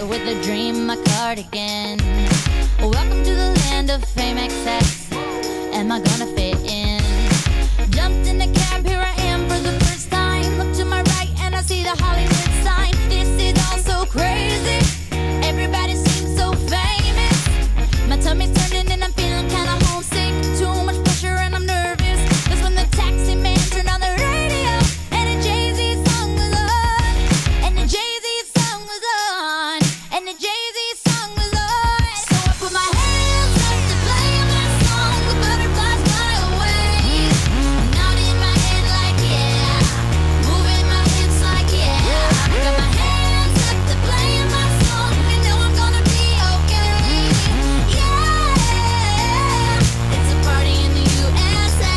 with a dream, my cardigan. Welcome to the land of fame excess. Am I gonna fit in? Jumped in the cab, here I am for the first time. Look to my right and I see the Hollywood sign. This is all so crazy. Everybody seems so famous. My tummy's turning and I'm feeling kinda homesick. Too much pressure and I'm nervous. That's when the taxi man turned on the radio and a Jay-Z song was on. And the Jay-Z song was on. And the Jay-Z song was on. So I put my hands up to play my song. The butterflies fly away. Nodding my head like yeah. Moving my hips like yeah. I got my hands up to play my song. You know I'm gonna be okay. Yeah. It's a party in the USA.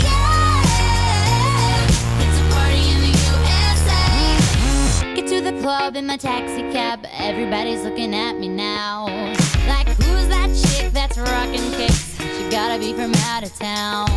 Yeah. It's a party in the USA. Get to the club in my taxi cab. Everybody's looking at me now. Like, who's that chick that's rocking kicks? She gotta be from out of town.